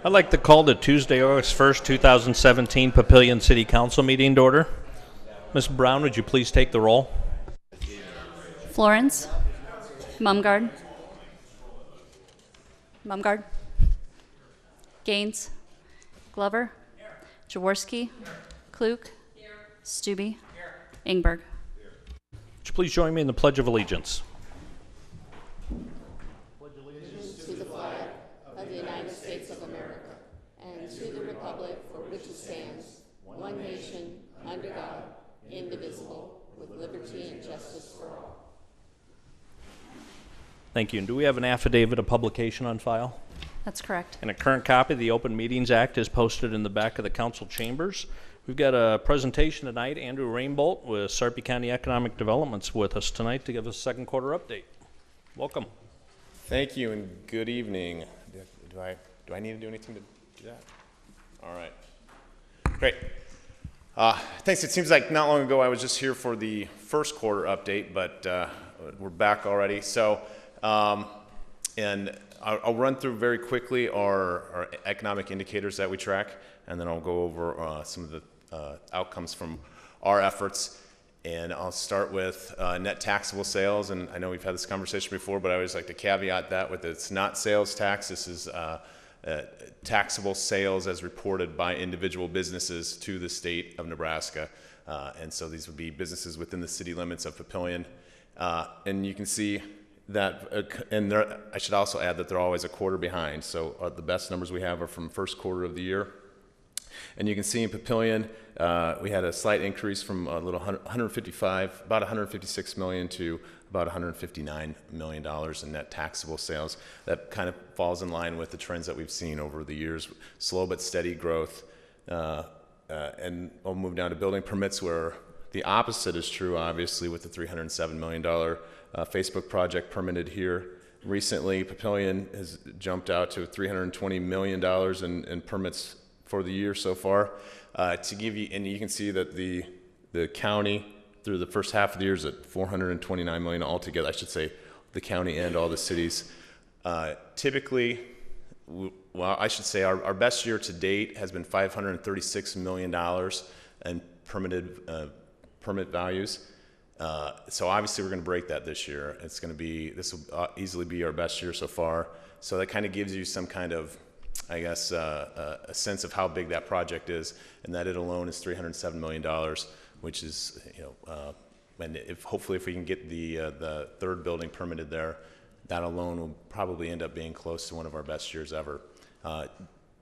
I'd like to call the Tuesday, August 1st, 2017 Papillion City Council meeting to order. Ms. Brown, would you please take the roll? Florence, Mumgard, Gaines, Glover, Jaworski, Klug, Stubbe, Ingberg. Would you please join me in the Pledge of Allegiance? To the flag of the United States of America and to the republic for which it stands, one nation, under God, indivisible, with liberty and justice for all. Thank you. And do we have an affidavit of publication on file? That's correct. And a current copy of the Open Meetings Act is posted in the back of the council chambers. We've got a presentation tonight. Andrew Rainbolt with Sarpy County Economic Development's with us tonight to give us a second quarter update. Welcome. Thank you and good evening. Do I need to do anything to do that? All right. Great. Thanks. It seems like not long ago I was just here for the first quarter update, but we're back already. So, and I'll run through very quickly our economic indicators that we track, and then I'll go over some of the outcomes from our efforts. And I'll start with net taxable sales. And I know we've had this conversation before, but I always like to caveat that with it's not sales tax. This is taxable sales as reported by individual businesses to the state of Nebraska. And so these would be businesses within the city limits of Papillion. And you can see that, and I should also add that they're always a quarter behind. So the best numbers we have are from first quarter of the year. And you can see in Papillion, we had a slight increase from a little about 156 million to about $159 million in net taxable sales. That kind of falls in line with the trends that we've seen over the years, slow but steady growth. And we'll move down to building permits, where the opposite is true, obviously, with the $307 million Facebook project permitted here. Recently, Papillion has jumped out to $320 million in permits for the year so far. To give you, and you can see that the county through the first half of the year is at $429 million altogether. I should say the county and all the cities. Typically, well, I should say our best year to date has been $536 million in permit values. So obviously we're going to break that this year. This will easily be our best year so far. So that kind of gives you some kind of, I guess, a sense of how big that project is, and that it alone is $307 million, which is, and hopefully if we can get the third building permitted there, that alone will probably end up being close to one of our best years ever.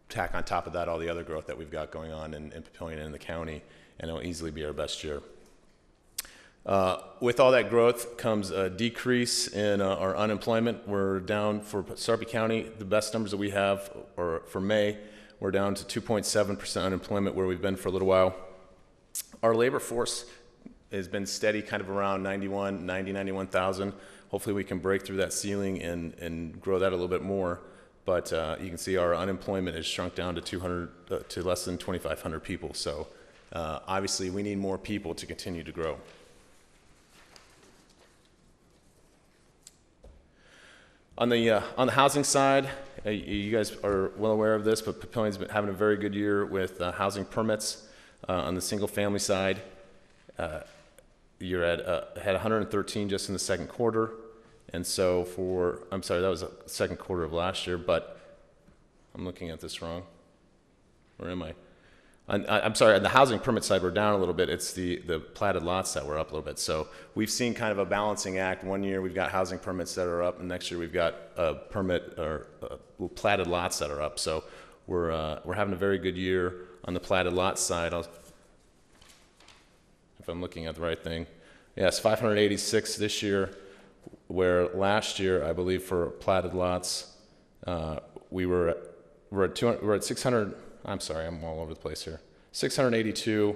Tack on top of that all the other growth that we've got going on in Papillion and in the county, and it'll easily be our best year. With all that growth comes a decrease in our unemployment. We're down for Sarpy County. The best numbers that we have, or for May, we're down to 2.7% unemployment, where we've been for a little while. Our labor force has been steady, kind of around 91,000. Hopefully we can break through that ceiling and grow that a little bit more. But you can see our unemployment has shrunk down to less than 2,500 people. So obviously we need more people to continue to grow. On the housing side, you guys are well aware of this, but Papillion's been having a very good year with housing permits. On the single-family side, you're had 113 just in the second quarter, and so that was the second quarter of last year, but I'm looking at this wrong. Where am I? I'm sorry, on the housing permit side, we're down a little bit. It's the platted lots that were up a little bit. So we've seen kind of a balancing act. One year we've got housing permits that are up, and next year we've got platted lots that are up. So we're having a very good year on the platted lot side. If I'm looking at the right thing. Yes, 586 this year, where last year, I believe, for platted lots, we're at 600. I'm sorry, I'm all over the place here. 682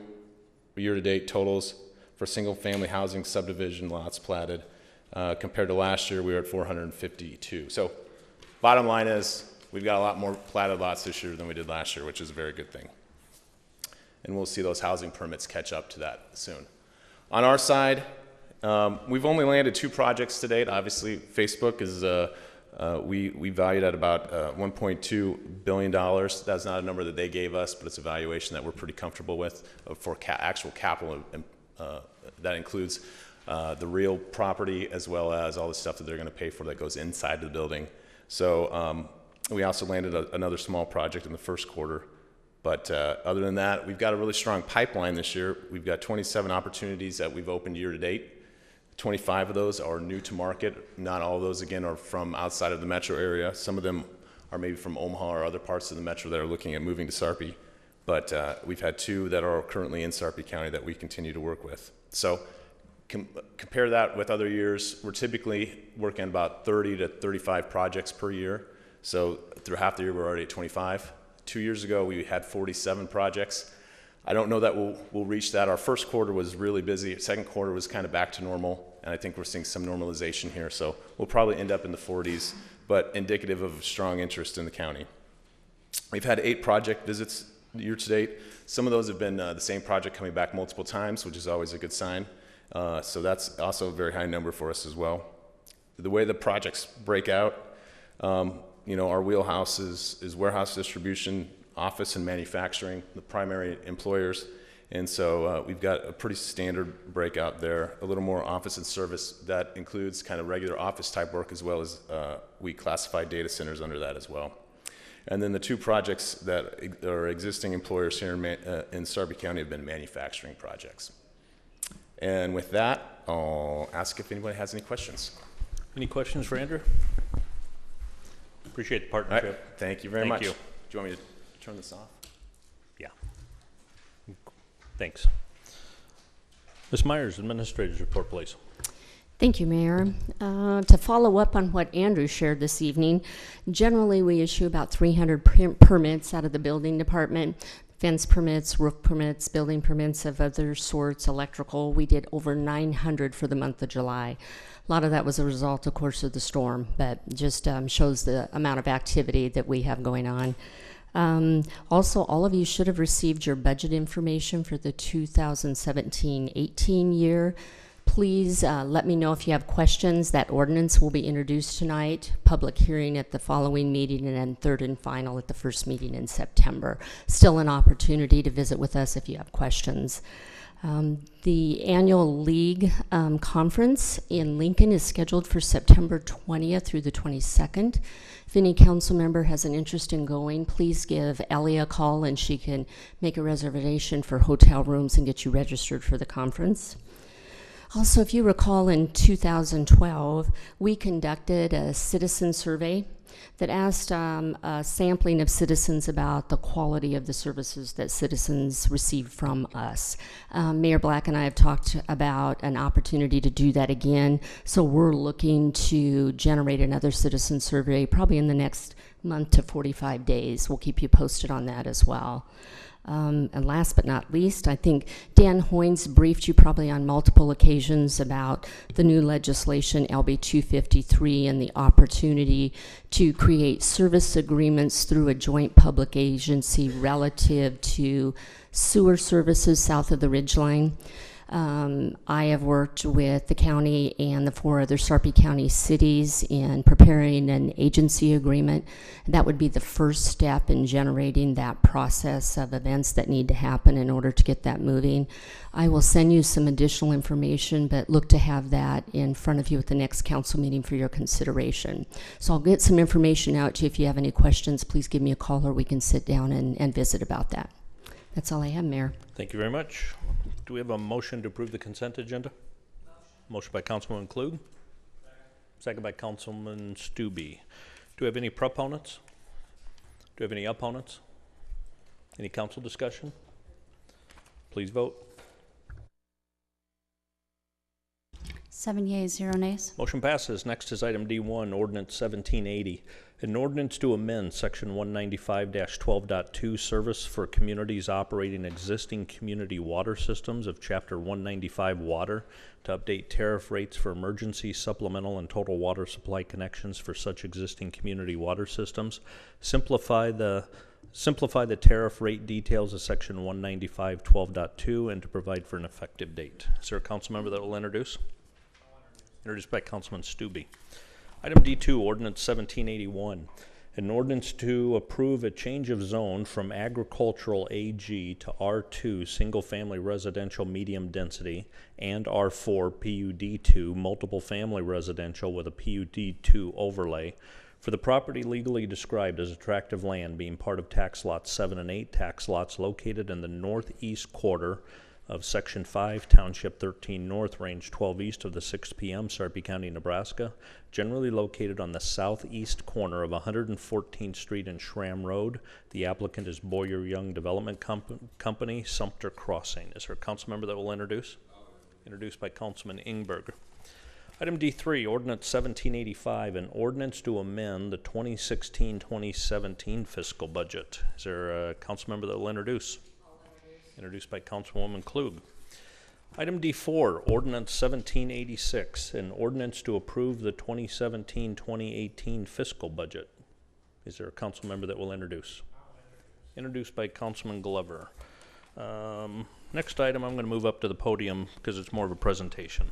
year-to-date totals for single-family housing subdivision lots platted. Compared to last year, we were at 452. So bottom line is we've got a lot more platted lots this year than we did last year, which is a very good thing. And we'll see those housing permits catch up to that soon. On our side, we've only landed 2 projects to date. Obviously, Facebook is We valued at about $1.2 billion. That's not a number that they gave us, but it's a valuation that we're pretty comfortable with for actual capital. That includes the real property as well as all the stuff that they're going to pay for that goes inside the building. So we also landed another small project in the first quarter. But other than that, we've got a really strong pipeline this year. We've got 27 opportunities that we've opened year to date. 25 of those are new to market. Not all of those, again, are from outside of the metro area. Some of them are maybe from Omaha or other parts of the metro that are looking at moving to Sarpy. But we've had 2 that are currently in Sarpy County that we continue to work with. So compare that with other years. We're typically working on about 30 to 35 projects per year. So through half the year, we're already at 25. 2 years ago, we had 47 projects. I don't know that we'll reach that. Our first quarter was really busy. Second quarter was kind of back to normal, and I think we're seeing some normalization here. So we'll probably end up in the 40s, but indicative of strong interest in the county. We've had 8 project visits year to date. Some of those have been the same project coming back multiple times, which is always a good sign. So that's also a very high number for us as well. The way the projects break out, our wheelhouse is warehouse distribution, office and manufacturing, the primary employers. And so we've got a pretty standard breakout there, a little more office and service that includes kind of regular office type work, as well as we classify data centers under that as well. And then the 2 projects that are existing employers here in Sarpy County have been manufacturing projects. And with that, I'll ask if anybody has any questions. Any questions for Andrew? Appreciate the All right. partnership. Thank you very much. you. Do you want me to turn this off? Yeah. Thanks. Ms. Myers, Administrator's Report, please. Thank you, Mayor. To follow up on what Andrew shared this evening, generally we issue about 300 permits out of the building department. Fence permits, roof permits, building permits of other sorts, electrical. We did over 900 for the month of July. A lot of that was a result, of course, of the storm, but just shows the amount of activity that we have going on. Also, all of you should have received your budget information for the 2017-18 year. Please let me know if you have questions. That ordinance will be introduced tonight, public hearing at the following meeting, and then third and final at the first meeting in September. Still an opportunity to visit with us if you have questions. The annual League conference in Lincoln is scheduled for September 20th through the 22nd. If any council member has an interest in going, please give Ellie a call and she can make a reservation for hotel rooms and get you registered for the conference. Also, if you recall, in 2012, we conducted a citizen survey that asked a sampling of citizens about the quality of the services that citizens receive from us. Mayor Black and I have talked about an opportunity to do that again, so we're looking to generate another citizen survey probably in the next month to 45 days. We'll keep you posted on that as well. And last but not least, I think Dan Hoynes briefed you probably on multiple occasions about the new legislation, LB 253, and the opportunity to create service agreements through a joint public agency relative to sewer services south of the ridgeline. I have worked with the county and the 4 other Sarpy County cities in preparing an agency agreement. That would be the first step in generating that process of events that need to happen in order to get that moving. I will send you some additional information, but look to have that in front of you at the next council meeting for your consideration. So I'll get some information out to you. If you have any questions, please give me a call or we can sit down and visit about that. That's all I have, Mayor. Thank you very much. Do we have a motion to approve the consent agenda? Motion by Councilman Klug. Second by Councilman Stube. Do we have any proponents? Do we have any opponents? Any council discussion? Please vote. 7 yeas, 0 nays. Motion passes. Next is item D1, Ordinance 1780. An ordinance to amend Section 195-12.2 Service for Communities Operating Existing Community Water Systems of Chapter 195 Water to update tariff rates for emergency, supplemental, and total water supply connections for such existing community water systems. Simplify the tariff rate details of Section 195-12.2 and to provide for an effective date. Is there a council member that will introduce? Introduced by Councilman Stube. Item D2, ordinance 1781. An ordinance to approve a change of zone from agricultural AG to R2 single-family residential medium density and R4 PUD2 multiple family residential with a PUD2 overlay for the property legally described as attractive land being part of tax lots 7 and 8, tax lots located in the northeast quarter of Section 5, Township 13 North, Range 12 east of the 6 p.m., Sarpy County, Nebraska, generally located on the southeast corner of 114th Street and Schramm Road. The applicant is Boyer Young Development Company, Sumter Crossing. Is there a council member that will introduce? Introduced by Councilman Ingberg. Item D3, Ordinance 1785, an ordinance to amend the 2016-2017 fiscal budget. Is there a council member that will introduce? Introduced by Councilwoman Klug. Item D4, Ordinance 1786, an ordinance to approve the 2017-2018 fiscal budget. Is there a council member that will introduce? Introduced by Councilman Glover. Next item, I'm going to move up to the podium because it's more of a presentation.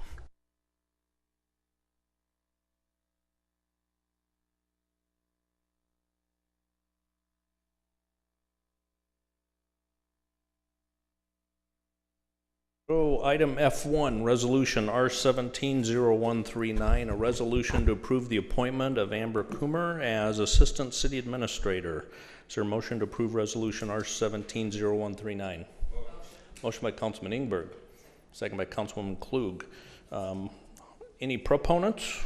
So item F1, Resolution R170139, a resolution to approve the appointment of Amber Coomer as Assistant City Administrator. Is there a motion to approve Resolution R170139? Motion by Councilman Ingberg, second by Councilwoman Klug. Any proponents?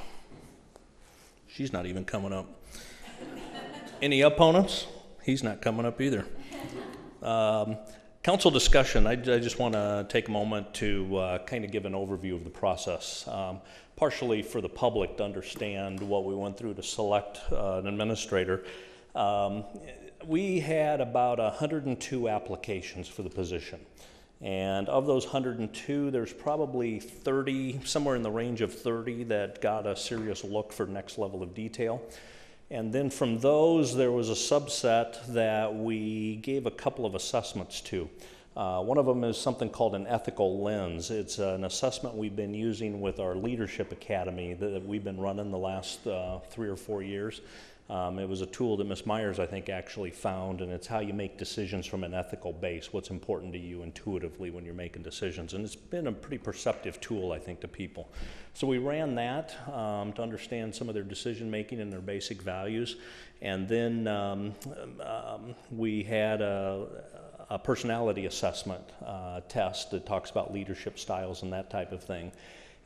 She's not even coming up. Any opponents? He's not coming up either. Council discussion, I just want to take a moment to kind of give an overview of the process, partially for the public to understand what we went through to select an administrator. We had about 102 applications for the position, and of those 102, there's probably 30, somewhere in the range of 30 that got a serious look for next level of detail. And then from those, there was a subset that we gave a couple of assessments to. One of them is something called an ethical lens. It's an assessment we've been using with our leadership academy that we've been running the last 3 or 4 years. It was a tool that Ms. Myers, I think, actually found, and it's how you make decisions from an ethical base, what's important to you intuitively when you're making decisions. And it's been a pretty perceptive tool, I think, to people. So we ran that to understand some of their decision making and their basic values. And then we had a personality assessment test that talks about leadership styles and that type of thing.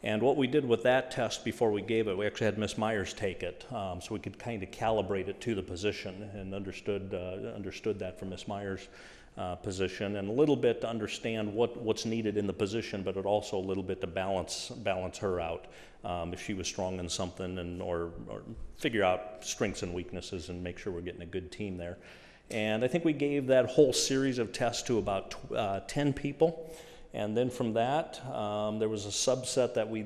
And what we did with that test before we gave it, we actually had Ms. Myers take it, so we could kind of calibrate it to the position, and understood that from Ms. Myers' position, and a little bit to understand what's needed in the position, but it also a little bit to balance her out if she was strong in something, or figure out strengths and weaknesses and make sure we're getting a good team there. And I think we gave that whole series of tests to about 10 people. And then from that, there was a subset that we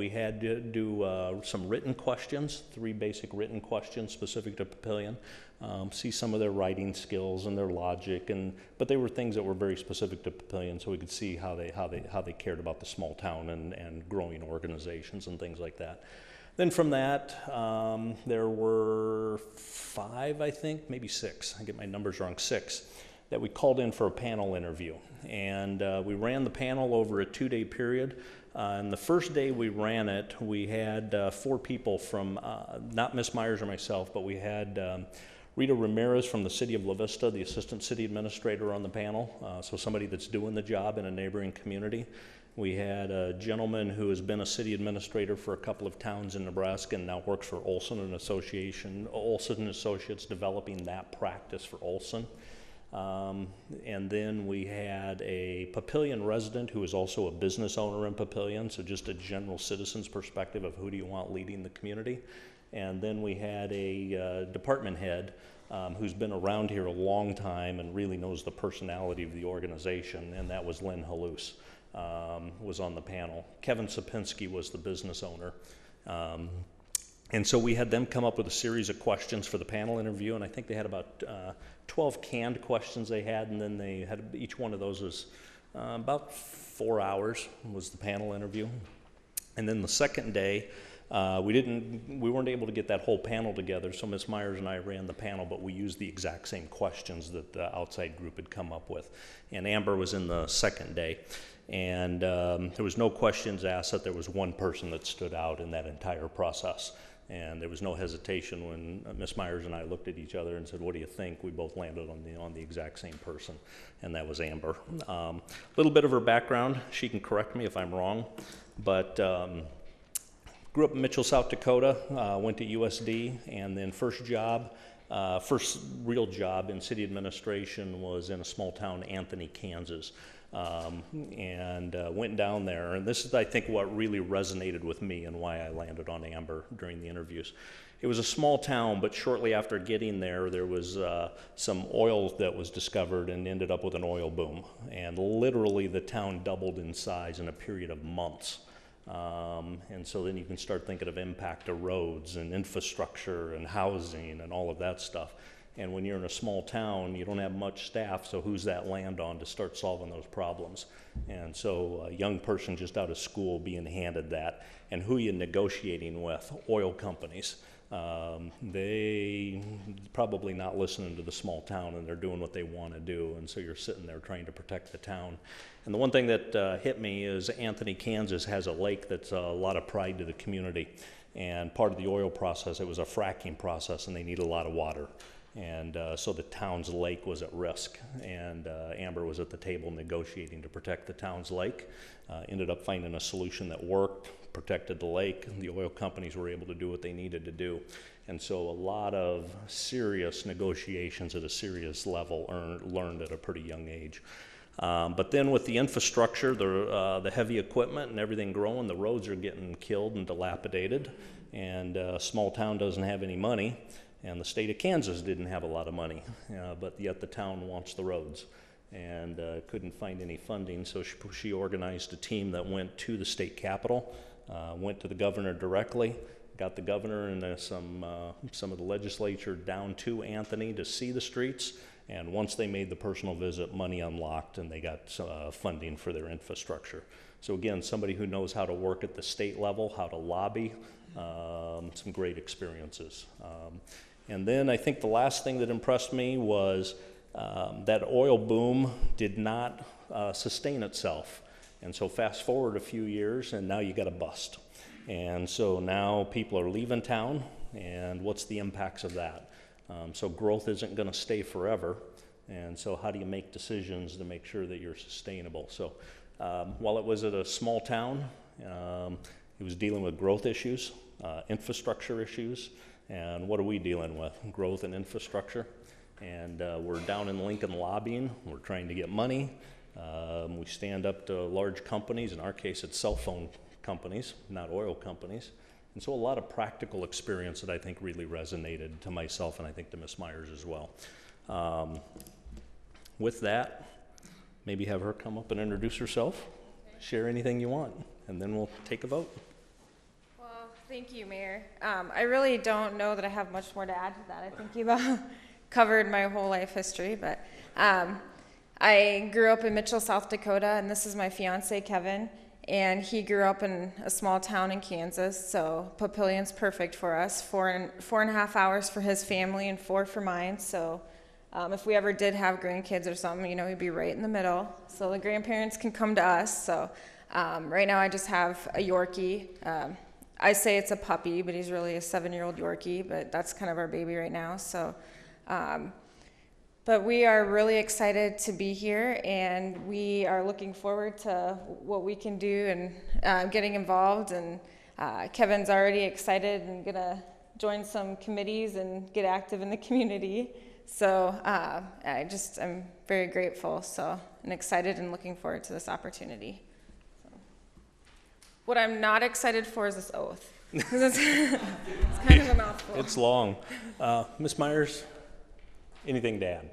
had to do some written questions, 3 basic written questions specific to Papillion, see some of their writing skills and their logic, but they were things that were very specific to Papillion, so we could see how they cared about the small town and growing organizations and things like that. Then from that, there were 5, I think, maybe 6. I get my numbers wrong, 6. That we called in for a panel interview. And we ran the panel over a 2-day period. And the first day we ran it, we had 4 people from, not Ms. Myers or myself, but we had Rita Ramirez from the city of La Vista, the assistant city administrator, on the panel, so somebody that's doing the job in a neighboring community. We had a gentleman who has been a city administrator for a couple of towns in Nebraska and now works for Olson and Associates, developing that practice for Olson. And then we had a Papillion resident who is also a business owner in Papillion, so just a general citizen's perspective of who do you want leading the community. And then we had a department head who's been around here a long time and really knows the personality of the organization, and that was Lynn Halus, was on the panel. Kevin Sapinski was the business owner. And so we had them come up with a series of questions for the panel interview, and I think they had about 12 canned questions they had, and then they had, each one of those was about 4 hours was the panel interview. And then the second day, We weren't able to get that whole panel together, so Ms. Myers and I ran the panel, but we used the exact same questions that the outside group had come up with. And Amber was in the second day. And there was no questions asked that there was one person that stood out in that entire process. And there was no hesitation when Ms. Myers and I looked at each other and said, what do you think? We both landed on the exact same person, and that was Amber. A little bit of her background, she can correct me if I'm wrong, but grew up in Mitchell, South Dakota, went to USD, and then first real job in city administration was in a small town, Anthony, Kansas. And went down there, and this is, I think, what really resonated with me and why I landed on Amber during the interviews. It was a small town, but shortly after getting there was some oil that was discovered and ended up with an oil boom. And literally the town doubled in size in a period of months. And so then you can start thinking of impact to roads and infrastructure and housing and all of that stuff. And when you're in a small town, you don't have much staff, so who's that land on to start solving those problems? And so a young person just out of school being handed that, and who you're negotiating with, oil companies. They probably not listening to the small town, and they're doing what they want to do, and so you're sitting there trying to protect the town. And the one thing that hit me is Anthony, Kansas has a lake that's a lot of pride to the community, and part of the oil process, it was a fracking process, and they need a lot of water. And so the town's lake was at risk, and Amber was at the table negotiating to protect the town's lake. Ended up finding a solution that worked, protected the lake. The oil companies were able to do what they needed to do. And so a lot of serious negotiations at a serious level learned at a pretty young age. But then with the infrastructure, the heavy equipment and everything growing, the roads are getting killed and dilapidated, and a small town doesn't have any money. And the state of Kansas didn't have a lot of money, but yet the town wants the roads, and couldn't find any funding. So she organized a team that went to the state capitol, went to the governor directly, got the governor and some of the legislature down to Anthony to see the streets. And once they made the personal visit, money unlocked, and they got funding for their infrastructure. So again, somebody who knows how to work at the state level, how to lobby, some great experiences. And then I think the last thing that impressed me was that oil boom did not sustain itself. And so fast forward a few years, and now you got a bust. And so now people are leaving town, and what's the impacts of that? So growth isn't going to stay forever. And so how do you make decisions to make sure that you're sustainable? So while it was at a small town, it was dealing with growth issues, infrastructure issues. And what are we dealing with? Growth and infrastructure. And we're down in Lincoln lobbying. We're trying to get money. We stand up to large companies. In our case, it's cell phone companies, not oil companies. And so a lot of practical experience that I think really resonated to myself, and I think to Ms. Myers as well. With that, maybe have her come up and introduce herself, share anything you want, and then we'll take a vote. Thank you, Mayor. I really don't know that I have much more to add to that. I think you've covered my whole life history, but I grew up in Mitchell, South Dakota, and this is my fiance, Kevin, and he grew up in a small town in Kansas, so Papillion's perfect for us. 4.5 hours for his family and 4 for mine, so if we ever did have grandkids or something, you know, we'd be right in the middle, so the grandparents can come to us. So right now I just have a Yorkie. I say it's a puppy, but he's really a 7-year-old Yorkie, but that's kind of our baby right now. So, but we are really excited to be here, and we are looking forward to what we can do and getting involved. And Kevin's already excited and gonna join some committees and get active in the community. So I'm very grateful, and excited and looking forward to this opportunity. What I'm not excited for is this oath. It's kind of a mouthful. It's long. Ms. Myers, anything to add?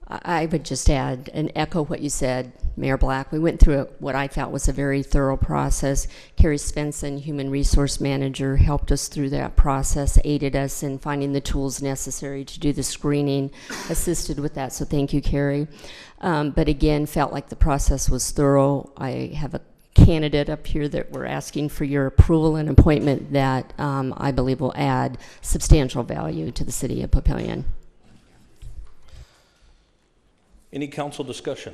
I would just add and echo what you said, Mayor Black. We went through what I felt was a very thorough process. Carrie Svensson, Human Resource Manager, helped us through that process, aided us in finding the tools necessary to do the screening, assisted with that, so thank you, Carrie. But again, felt like the process was thorough. I have a candidate up here that we're asking for your approval and appointment that I believe will add substantial value to the city of Papillion. Any council discussion?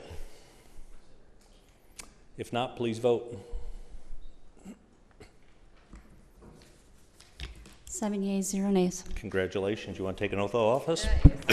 If not, please vote. 7 yeas, 0 nays. Congratulations. You want to take an oath of office? Yes.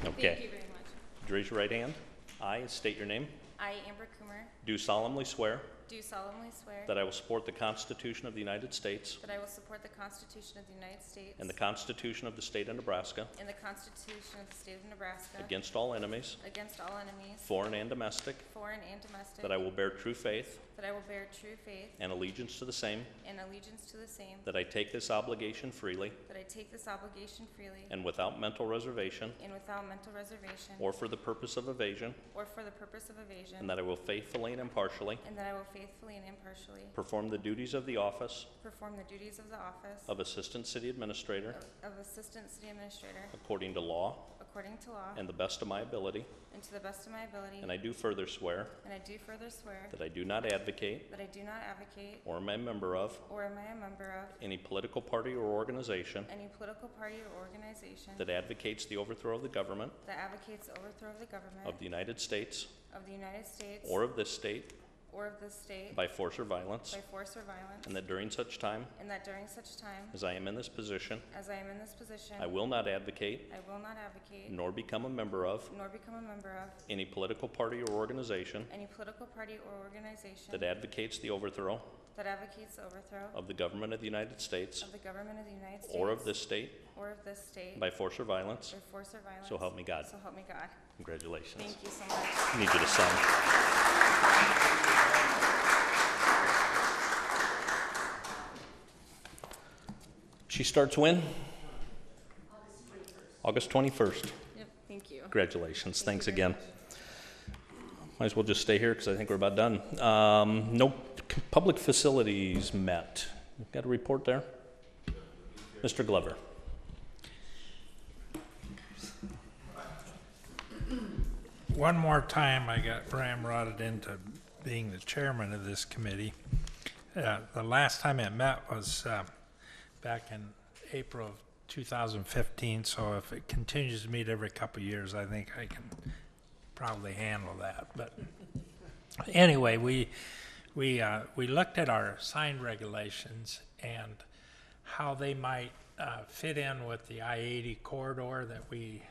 Okay. Thank you very much. Would you raise your right hand? I state your name. I, Amber Coomer, Do solemnly swear do solemnly swear that I will support the Constitution of the United States that I will support the Constitution of the United States and the Constitution of the State of Nebraska and the Constitution of the State of Nebraska against all enemies, against all enemies, foreign and domestic, foreign and domestic, that I will bear true faith that I will bear true faith and allegiance to the same, and allegiance to the same, that I take this obligation freely that I take this obligation freely and without mental reservation and without mental reservation or for the purpose of evasion, or for the purpose of evasion, and that I will faithfully and impartially and that I will faithfully and impartially perform the duties of the office perform the duties of the office of Assistant City Administrator of Assistant City Administrator according to law according to law and the best of my ability. and to the best of my ability, And I do further swear and I do further swear that I do not advocate that I do not advocate or am a member of or am I a member of any political party or organization any political party or organization that advocates the overthrow of the government that advocates the overthrow of the government of the United States of the United States or of this state or of this state by force or violence, by force or violence, and that during such time and that during such time as I am in this position, as I am in this position, I will not advocate I will not advocate nor become a member of nor become a member of any political party or organization any political party or organization that advocates the overthrow that advocates the overthrow of the government of the United States of the government of the United States or of this state or of this state by force or violence. by force or violence. So help me God. So help me God. Congratulations. Thank you so much. I need you to sign. She starts when? August 21st. Yep, thank you. Congratulations. Thanks very again. Might as well just stay here because I think we're about done. No public facilities met. Got a report there? Mr. Glover. One more time, I got ramrodded into being the chairman of this committee. The last time it met was back in April of 2015, so if it continues to meet every couple of years, I think I can probably handle that. But anyway, we looked at our sign regulations and how they might fit in with the I-80 corridor that we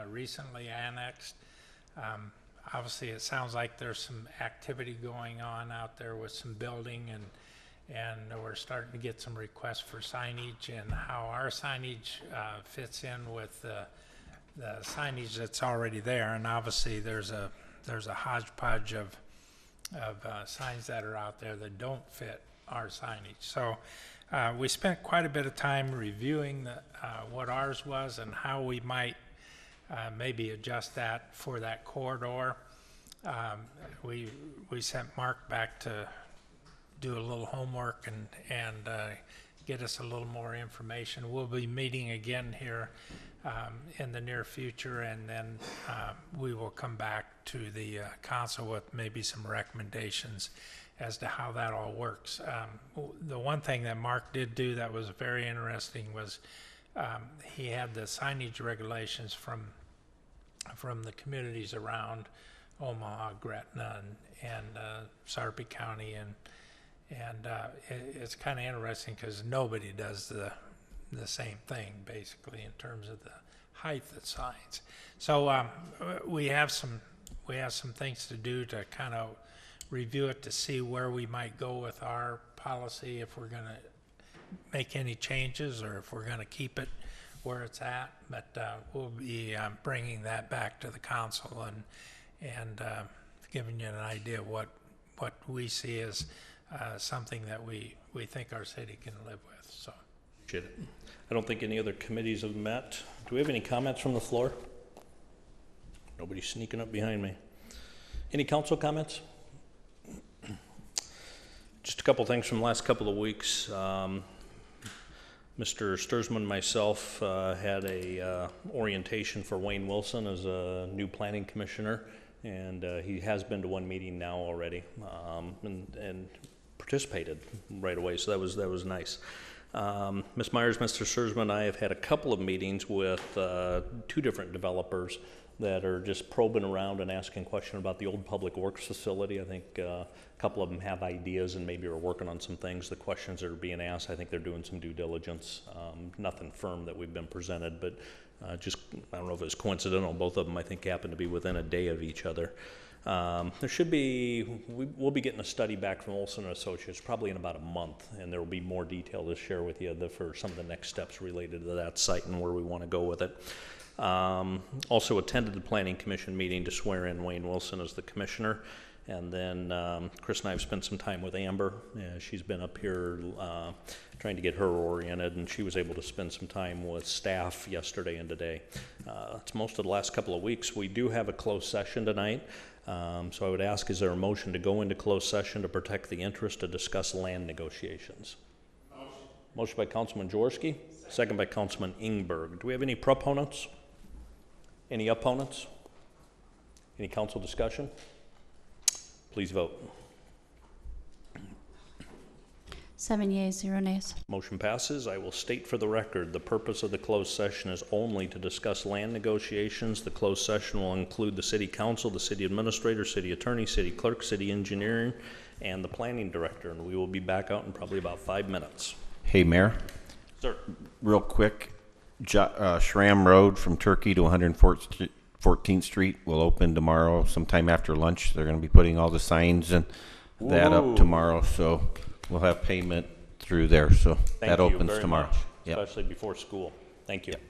recently annexed. Obviously, it sounds like there's some activity going on out there with some building, and we're starting to get some requests for signage and how our signage fits in with the signage that's already there. And obviously, there's a hodgepodge of signs that are out there that don't fit our signage. So we spent quite a bit of time reviewing what ours was and how we might maybe adjust that for that corridor. We sent Mark back to do a little homework and get us a little more information. We'll be meeting again here in the near future, and then we will come back to the council with maybe some recommendations as to how that all works. The one thing that Mark did do that was very interesting was he had the signage regulations from the communities around Omaha, Gretna, and Sarpy County, and it's kind of interesting because nobody does the same thing basically in terms of the height of signs. So we have some things to do to kind of review it to see where we might go with our policy, if we're going to make any changes or if we're going to keep it where it's at. But we'll be bringing that back to the council and giving you an idea of what we see as something that we think our city can live with. So, Appreciate it. I don't think any other committees have met. Do we have any comments from the floor? Nobody's sneaking up behind me. Any council comments? Just a couple things from the last couple of weeks. Mr. Sturzman and myself had a orientation for Wayne Wilson as a new planning commissioner and he has been to one meeting now already, and participated right away, so that was nice. Ms. Myers, Mr. Sersman, and I have had a couple of meetings with 2 different developers that are just probing around and asking questions about the old public works facility. I think a couple of them have ideas and maybe are working on some things. The questions that are being asked, I think they're doing some due diligence. Nothing firm that we've been presented, but just, I don't know if it's coincidental, both of them I think happen to be within a day of each other. There should be, we'll be getting a study back from Olson & Associates probably in about a month, and there will be more detail to share with you for some of the next steps related to that site and where we want to go with it. Also attended the Planning Commission meeting to swear in Wayne Wilson as the commissioner. And then Chris and I have spent some time with Amber. She's been up here trying to get her oriented, and she was able to spend some time with staff yesterday and today. It's most of the last couple of weeks. We do have a closed session tonight. So I would ask, is there a motion to go into closed session to protect the interest to discuss land negotiations? Motion by Councilman Jaworski, second by Councilman Ingberg. Do we have any proponents? Any opponents? Any council discussion? Please vote. 7 yeas, 0 nays. Motion passes. I will state for the record, the purpose of the closed session is only to discuss land negotiations. The closed session will include the city council, the city administrator, city attorney, city clerk, city engineering, and the planning director. And we will be back out in probably about 5 minutes. Hey, Mayor. Sir. Real quick, Schramm Road from Turkey to 114th Street will open tomorrow sometime after lunch. They're going to be putting all the signs and that up tomorrow, so we'll have payment through there. So that opens tomorrow. Especially before school. Thank you. Yep.